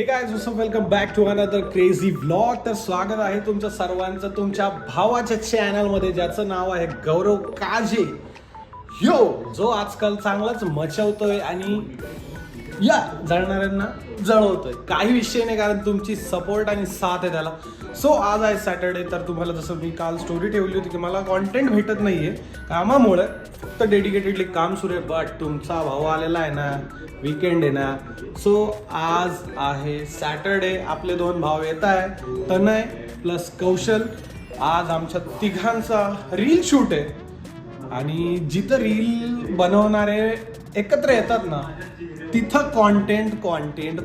Welcome back to another crazy vlog. तर स्वागत आहे तुमचं सर्वांचं तुमच्या भावाच्या चॅनल मध्ये, ज्याचं नाव आहे गौरव काजे. जो आजकाल चांगलाच मचवतोय आणि या जळणाऱ्यांना जळवतोय. काही विषय नाही, कारण तुमची सपोर्ट आणि साथ आहे त्याला. सो आज आहे सॅटर्डे. तर तुम्हाला जसं मी काल स्टोरी ठेवली होती की मला कॉन्टेंट भेटत नाहीये कामामुळे, फक्त डेडिकेटेडली काम सुरू आहे. बट तुमचा भाऊ आलेला आहे ना, वीकेंड आहे ना. सो आज आहे सॅटरडे. आपले दोन भाव येत आहे, तनय प्लस कौशल. आज आमच्या तिघांचा रील शूट आहे आणि जिथं रील बनवणारे एकत्र येतात ना, तिथं कॉन्टेंट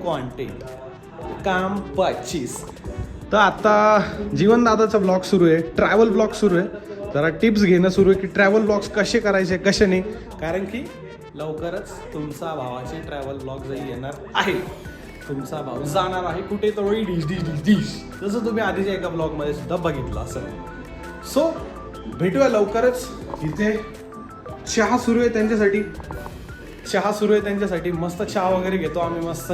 काम 25. तर आता जीवन दादाचा ब्लॉग सुरू आहे, ट्रॅव्हल ब्लॉग सुरू आहे. जरा टिप्स घेणं सुरू आहे की ट्रॅव्हल ब्लॉग्स कसे करायचे कसे नाही, कारण की लवकरच तुमचा भावाचे ट्रॅव्हल ब्लॉग येणार आहे. तुमचा भाऊ जाणार आहे कुठे तरी डिश, जसं तुम्ही आधीच्या एका ब्लॉगमध्ये सुद्धा बघितलं असेल. सो भेटूया लवकरच. इथे चहा सुरू आहे त्यांच्यासाठी. मस्त चहा वगैरे घेतो आम्ही. मस्त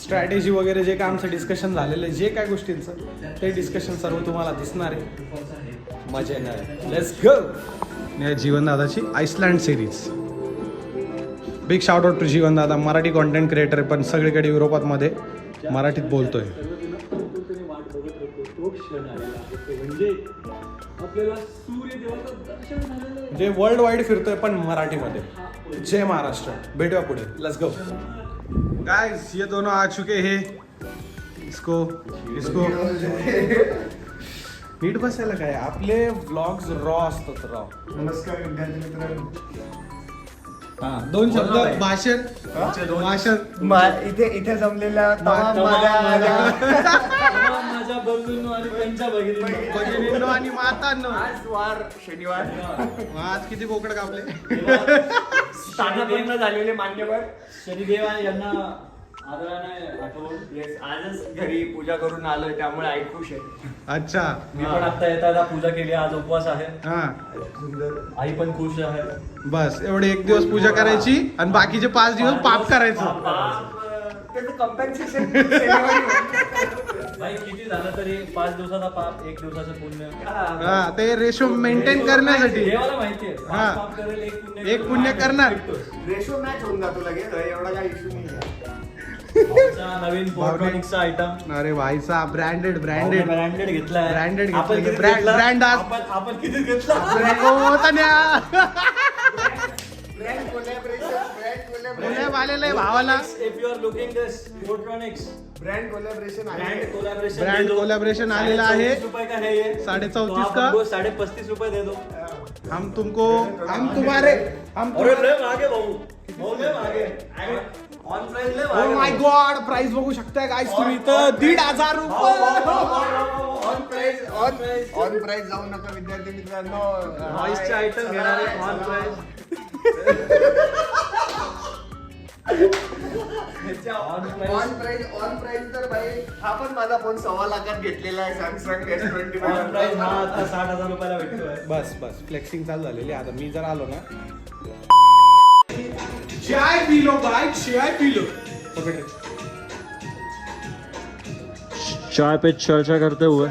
स्ट्रॅटेजी वगैरे जे काय आमचं डिस्कशन झालेलं आहे, जे काय गोष्टींचं ते डिस्कशन सर्व तुम्हाला दिसणार आहे. मजा येणार आहे. Let's go. जीवन दादाची Iceland series. Big shout out to Jeevan दादा. मराठी कॉन्टेंट क्रिएटर आहे, पण सगळीकडे युरोपात मध्ये मराठीत बोलतोय. जे वर्ल्ड वाईड फिरतोय पण मराठीमध्ये. जय महाराष्ट्र. भेटूया पुढे. Let's go guys. ये दोनों आ चुके हैं. इसको नीट बसायला काय, आपले व्लॉग्स रॉ असतात. रॉ. नमस्कार विद्यार्थी मित्रांनो. दोन शब्द भाषण. इथे जमलेल्या माझ्या बंधूंनो आणि त्यांच्या भगिनींनो आणि मातांनो. आज वार शनिवार. आज किती बोकड कापले. स्थानपूर्ण झालेले मान्यवर शनिदेव यांना आदराने आठवून. आजच घरी पूजा करून आलोय, त्यामुळे आई खुश आहे. अच्छा. मी पण आता येता पूजा केली. आज उपवास आहे. हा आई पण खुश आहे. बस एवढे एक दिवस पूजा करायची आणि बाकीचे 5 दिवस पाप करायचं. त्याचं कम्पेन्सेशन. भाई किती झालं तरी 5 दिवसाचा पाप 1 दिवसाचं पुण्य. हा, ते रेशो मेंटेन करण्यासाठी. देवाला माहितीये हा. पाप करेल एक पुण्य करणार. रेशो मॅच होऊन जातो लगेच, एवढा काही इश्यू नाही आहे. नवीन फोटोनिक्सचा आयटम. अरे भाईचा ब्रँडेड ब्रँडेड घेतलाय. ब्रँडेड आपण घेतलं. किती ब्रँड घेतला? आज आपण किती घेतला? पुण्यात आलेलं आहे भावाला. If you are looking this Photronics brand collaboration brand collaboration आलेला आहे. 34 का है ये? 34.5 तो का. आपको 35 रुपए दे दो. हम तुम्हारे अरे ले मागे भाऊ. भाऊ ले मागे. ऑन प्राइस ले ओ मागे. माय गॉड. प्राइस बघू शकताय गाईस तुम्ही. तर 1,500 रुपये. ऑन प्राइस जाऊ नका विद्यार्थी मित्रांनो. नॉईसचे आयटम घेणार आहे ऑन प्राइस. ऑन प्राइस तर भाई, हा पण माझा फोन 1.25 लाखात घेतलेला आहे. Samsung S25. ऑन प्राइस हा आता 60,000 रुपयाला भेटतोय. बस फ्लेक्सिंग चालू झालेली. आता मी जर आलो ना, चाय पी लो भाई, चाय पी लो. चाय पे चर्चा करते हुए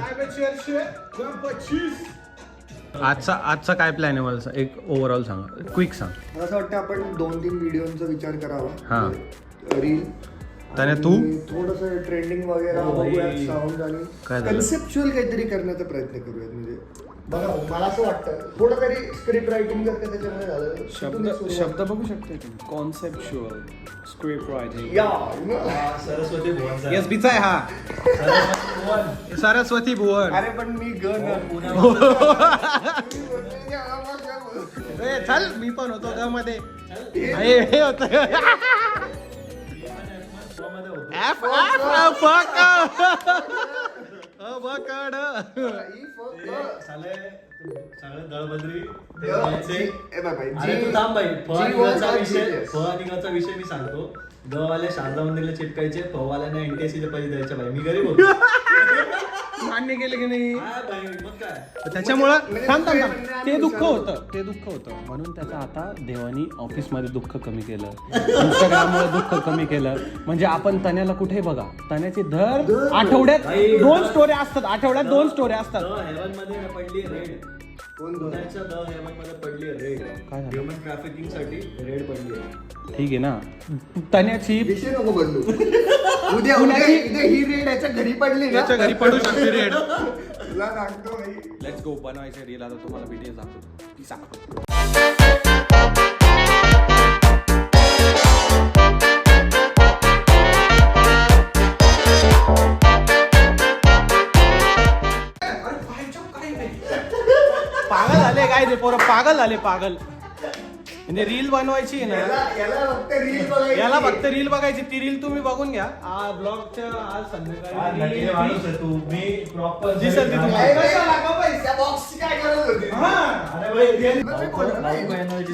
आजचा काय प्लॅन आहे मला एक ओव्हरऑल सांगा, क्विक सांग. मला असं वाटतं आपण 2-3 व्हिडिओचा विचार करावा. हा. रील त्याने तू थोडस ट्रेंडिंग वगैरे हो, बघूयात, भाई. साऊंड आणि काय झालं? कन्सेप्च्युअल काहीतरी करण्याचा प्रयत्न करूयात. म्हणजे बघा, मला असं वाटतं थोडं तरी स्क्रिप्ट रायटिंग जर का त्याच्यामध्ये झालं, शब्द बघू शकते तुम्ही. Conceptual script writing. या सरस्वती भुवन येस बीचा आहे हा. सरस्वती भुवन. अरे पण मी ए, चल मी पण होतो ग मध्ये. हे होत सगळे दळबद्री. ए बाबा, अरे तू थांब भाई. फळनिगाचा विषय मी सांगतो. द वाले शारदा मंदिरला चिटकायचे, फ वाल्याने NTSC चे पैसे द्यायचे भाई. मी गरीब होतो. मान्य केलं की नाही? हा भाई, मग काय? त्याच्यामुळं म्हणजे थांब थांब तुझे थांब. म्हणणे ते आम्ही दुःख विसरलो. होतं, ते दुःख होतं म्हणून त्याचं आता देवानी ऑफिसमध्ये दुःख कमी केलं, इंस्टाग्राममुळे दुःख कमी केलं. म्हणजे आपण तण्याला कुठे बघा, तण्याची दर आठवड्यात भाई, 2 स्टोऱ्या असतात, आठवड्यात 2 स्टोऱ्या असतात. द हेवन मध्ये पडली रेड. कोण दोन? पुण्याच्या द हेवन मध्ये पडली रेड. काय झालं? ह्युमन ट्रॅफिकिंग साठी रेड पडली. ठीक आहे ना. तण्याची विषय नको बदलू. उद्या उद्या ही रेड याच्या घरी पडली ना, त्याच्या घरी पडू शकते रेड. तुला सांगतो भाई. लेट्स गो बनवायचे रील. आता तुम्हाला BTS दाखवतो. Peace out. पागल झाले काय ते पोरं, पागल झाले पागल. म्हणजे रील बनवायची आहे ना, याला फक्त रील बघायची. याला फक्त रील बघायची. ती रील तुम्ही बघून घ्या. ब्लॉगच्या आज संध्याकाळी माणूस तू. मी प्रॉपर दिसेल ती तुम्हाला. काय कशाला लागा पैसे? बॉक्सची काय गरज होती? अरे भाई,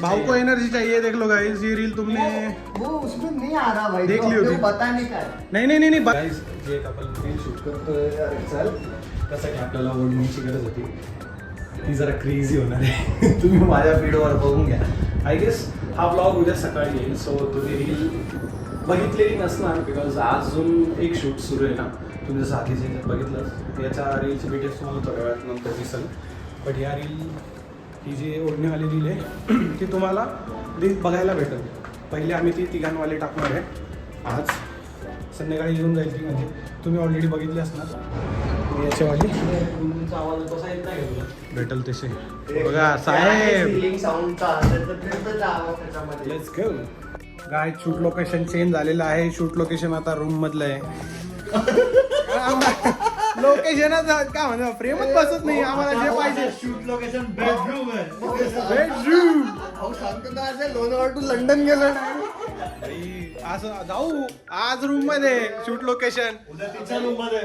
भाऊ को एनर्जी चाहिए. देख लो गाइस, ये रील तुमने वो उसमें नहीं आ रहा भाई. देख ली होती. पता नहीं काय. नाही गाइस, जे एक आपण रील शूट करतोय चल, कसं की आपल्याला ओढणीची गरज होती, ती जरा क्रेझी होणार आहे. तुम्ही माझ्या फीडवर बघून घ्या. आय गेस हा ब्लॉग उद्या सकाळी येईल. सो तुम्ही रील बघितलेली नसणार, बिकॉज अजून एक शूट सुरू आहे ना. तुम्ही जसं आधीच याच्यात बघितलं, याच्या रीलची डिटेल्स तुम्हाला थोड्या वेळात नंतर दिसेल. बट या रील, ही जी ओढणीवाली रील आहे ती तुम्हाला रील बघायला भेटेल. पहिले आम्ही ती तिघांवाली टाकणार आहे. आज संध्याकाळी येऊन जाईल ती. म्हणजे तुम्ही ऑलरेडी बघितली असणार. याच्यावाली तुमचा आवाज कसा येत नाही का तुला? भेटेल तसे. बघा साहेब, Feeling sound चा त्याचा आवाज त्याच्यामध्ये. Let's go. Guy shoot location change झालेलं आहे. शूट लोकेशन आता रूम मधलं आहे. लोकेशनच काय म्हणतो, फ्रेमच बसत नाही आम्हाला जे पाहिजे. शूट लोकेशन बेडरूम आहे. बेडरूम. अहो, सांगतो ना, असं लोणावळा टू लंडन गेलं नाही. असं जाऊ आज रूम मध्ये शूट लोकेशन. उद्या तिच्या रूम मध्ये.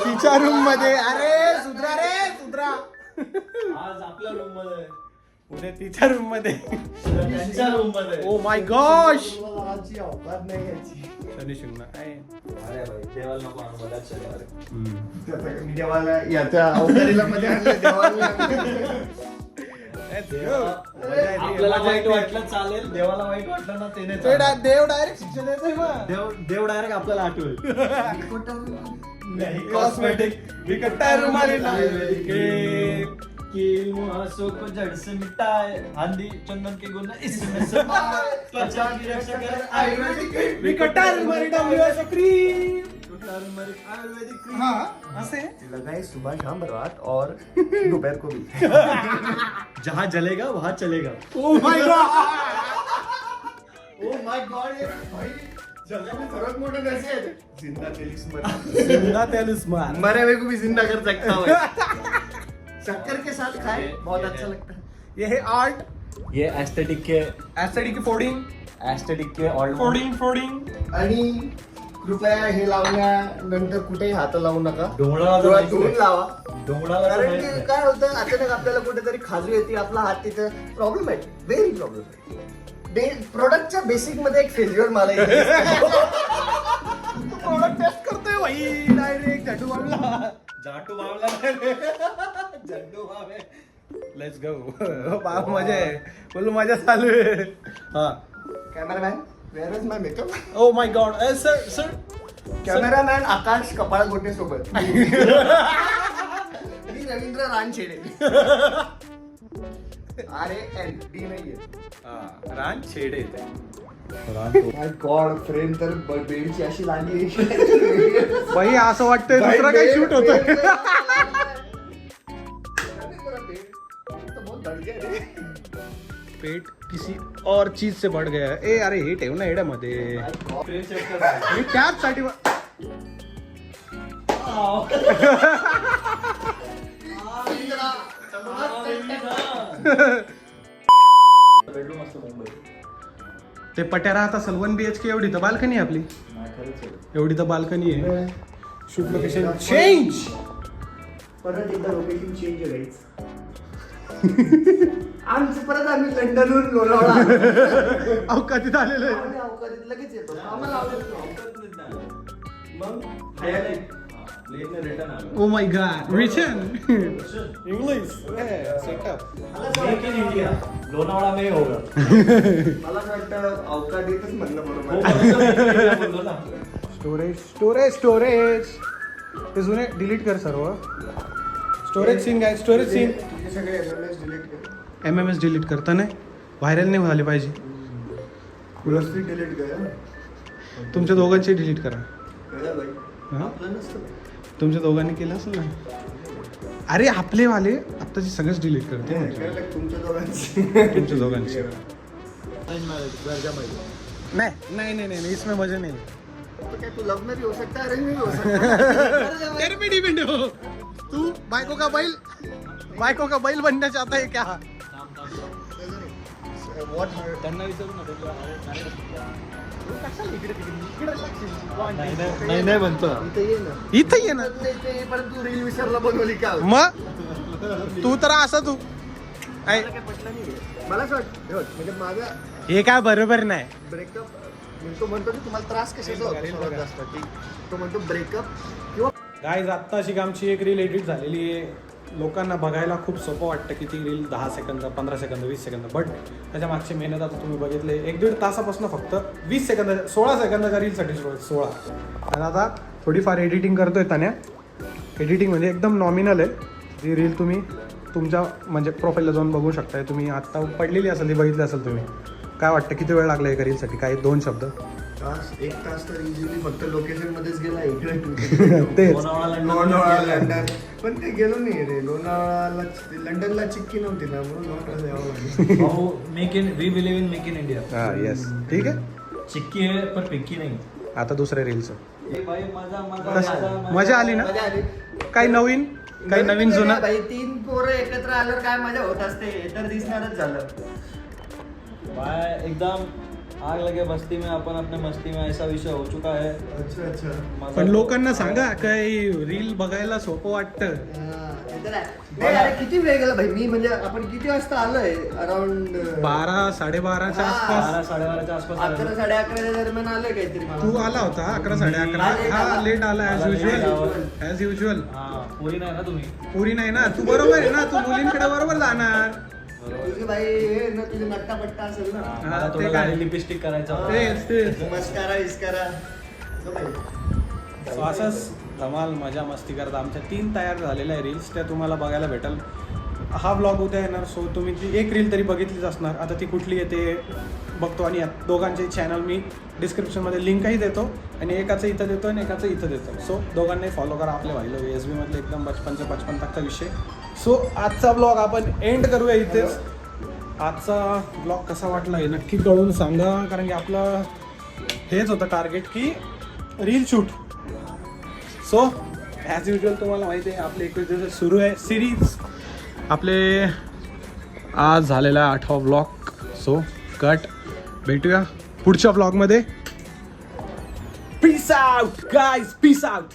तिच्या रूम मध्ये. अरे सुधरा रे सुधरा. आज आपल्या रूम मध्ये. उद्या तिच्या रूम मध्ये. उद्या त्यांच्या रूम मध्ये. Oh my gosh. तुम्हाला आजची औकात नाही याची. शनी शिंगणा आहे. अरे भाई, देवाला नको आणू मला शनिवारी. त्याचा मी देवाला याच्या अवतारीला मध्ये आणलं देवाला. Let's go. आपल्याला वाईट वाटलं चालेल, देवाला वाईट वाटलं ना ते नाही ते चालणार. देव डायरेक्ट शिक्षण देतोय मग. देव डायरेक्ट आपल्याला आठवेल. नाही कॉस्मेटिक विकट्टा रुमाली लावे. कि मुहासों को जड़ से मिटाए, आंधी चंदन के गुण इसमें समाए, त्वचा की रक्षा करे आयुर्वेदिक विकट्टा रुमाली डावे क्रीम. आयुर्वेदिक क्रीम. हाँ असे लगाए सुबह शाम रात और दोपहर को भी. जहाँ जलेगा वहाँ चलेगा. ओ my God. O my God, भाई जगातलं सर्वात मोठं नशे आहे. जिंदा तेलिस्मर. जिंदा तेलिस्मर. मरे हुए को भी जिंदा कर सकता है. शक्कर के साथ खाए बहुत अच्छा लगता है. ये है आर्ट. ये एस्थेटिक के एस्थेटिक फोडिंग. एस्थेटिक के ऑल फोडिंग. आणि कृपया हे लावण्यानंतर कुठेही हात लावू नका. डोंगराला किंवा तर धुवून माहित लावा. डोंगराला तर कारण माहित की नाही. काय होतं, अचानक आपल्याला कुठेतरी खाजू येते, आपला हात तिथं प्रॉब्लेम आहे. व्हेरी प्रॉब्लेम आहे. प्रोडक्टच्या बेसिक मध्ये एक फेल्युअर मला इथे दिसतंय. प्रोडक्ट टेस्ट करतोय भाई डायरेक्ट झटू बाबला. जाटू बावला. झटू बाबे. Let's go. बाप मजा आहे. फुल मजा चालू आहे. हा. Cameraman, where is my makeup? Oh my God. Sir cameraman Akash Kapalgote सोबत. मी रवींद्र रानछेडे. RAND नाहीये. रान छेडे. माय गॉड, फ्रेम तर बेडची अशी लागली. भाई असं वाटतंय दुसरं काही शूट होतंय. पेट किसी और चीज से बढ़ गया है. ए अरे हे ठेव ना एड्यामध्ये. मी त्याच साठी बेडरूम असतो मुंबई. ते पट्यारा आता 1 BHK. एवढी तर बाल्कनी आहे आपली. नाही खरंच आहे. एवढी तर बाल्कनी आहे. Shoot location change. परत एकदा लोकेशन चेंज करायचं. आमचं परत आम्ही लंडनहून लोणावळा आलो. अहो कधीच आलेलं आहे. आम्ही अवकाळीत लगेच येतो आम्हाला आवडत नाही. मग प्लेन रिटर्न आलो ओ माय गॉड रिचन English setup make in India Lonavala में होगा मला असं वाटतं अवकाळीतच म्हणणं बरोबर बोललो ना स्टोरेज ते जुने डिलीट कर सर्व स्टोरेज सीन काय स्टोरेज सीन तुझे सगळे SMS डिलीट कर. MMS डिलीट करता नाही व्हायरल नाही झाले पाहिजे व्यवस्थित डिलीट कर. तुमच्या दोघांची डिलीट करा कळलं बाई? हा? आपलं नसतं. तुमच्या दोघांनी केलं असेल ना अरे आपले वाले आत्ताची सगळेच डिलीट करते कळलं तुमच्या दोघांची. तुमच्या दोघांची नहीं नहीं नहीं नहीं इसमें मजा नहीं तो क्या तू लव में भी हो सकता है, अरेंज में भी हो सकता है. तेरे पे डिपेंड हो तू बायको का बैल बनना चाहता है क्या What? त्यांना विचारू नाही म्हणतो इथे ये ना. इथं ये ना इथे ये, पण तू रील विसरला बनवली का? मग तू तर असं तू ऐ, मला काय पटलं नाही. मला असं वाटतं म्हणजे माझा हे काय बरोबर नाही ब्रेकअप तो म्हणतो की तुम्हाला त्रास कशाचा होतो सर्वात जास्त, की तो म्हणतो ब्रेकअप किंवा गाईज आत्ता अशी आमची एक रील एडिट झालेली आहे लोकांना बघायला खूप सोपं वाटतं की ती reel 10 second 15 second 20 second but त्याच्या मागची मेहनत आता तुम्ही बघितले 1-1.5 तासापासून फक्त 20 सेकंद 16 सेकंदाच्या रीलसाठी 16 आणि आता थोडीफार एडिटिंग करतोय तान्या एडिटिंग म्हणजे एकदम नॉमिनल आहे जी रील तुम्ही तुमच्या म्हणजे प्रोफाईलला जाऊन बघू शकताय तुम्ही आत्ता पडलेली असेल ती बघितली असेल तुम्ही काय वाटतं किती वेळ लागला एका रीलसाठी काय 2 शब्द एक तास तर इझिली फक्त लोकेशन मध्येच गेला इकडे तेच लोणावळा लंडन पण ते गेलो नाही रे लोणावळाला लंडनला चिक्की नव्हती ना म्हणून लोणावळा यावं लागलं. Make in we believe in make in India हां येस ठीक आहे चिक्की है पर पिक्की नहीं आता दुसऱ्या रीलचं ए भाई मजा कसं? मजा आली ना मजा आली. काही नवीन काही नवीन जुनं भाई 3 पोरं एकत्र आल्यावर काय मजा होत असते हे तर दिसणारच झालं. भाई एकदम आग लगे बस्ती में अपन अपने मस्ती में ऐसा विषय हो चुका है अच्छा अच्छा मजा पण तो- लोकांना सांगा काही रील बघायला सोपं वाटतं ते तर आहे. नाही, अरे किती वेळ गेला भाई मी म्हणजे आपण किती वाजता आलोय अराउंड 12 12:30च्या हा. आसपास 12-11:30 आसपास आलो. 11-11:30 दरम्यान आलोय काहीतरी मला. तू आला होता 11-11:30 हा, हा लेट आला ऍज मला late युजल आला. ॲज युजल हा पुरी नाही ना तुम्ही पुरी नाही ना तू बरोबर आहे ना तू मुलींकडे बरोबर जाणार तुझी बाई हे ना तुझे नट्टा पट्टा असेल ना हा, मला ते थोडं काय? लिपस्टिक करायचं होतं. तेच मस्कारा इस्कारा So बाई. So असंच धमाल मजा मस्ती करता आमच्या 3 तयार झालेल्या आहे रील्स त्या तुम्हाला बघायला भेटेल हा ब्लॉग उद्या येणार सो तुम्ही ती एक रील तरी बघितलीच असणार आता ती कुठली येते बघतो आणि या दोघांचे चॅनल मी डिस्क्रिप्शनमध्ये लिंकही देतो आणि एकाचं इथं देतो आणि एकाचं इथं देतो सो दोघांनाही फॉलो करा आपल्या व्हायला VSB मधले एकदम 55 तकचा विषय सो आजचा ब्लॉग आपण एंड करूया इथेच आजचा ब्लॉग कसा वाटला हे नक्की कळून सांगा कारण की आपलं हेच होतं टार्गेट की reel shoot so as usual तुम्हाला माहिती आहे आपले 21 दिवस सुरू आहे सिरीज आपले आज झालेला 8वा ब्लॉग सो कट भेटूया पुढच्या ब्लॉगमध्ये peace out guys peace out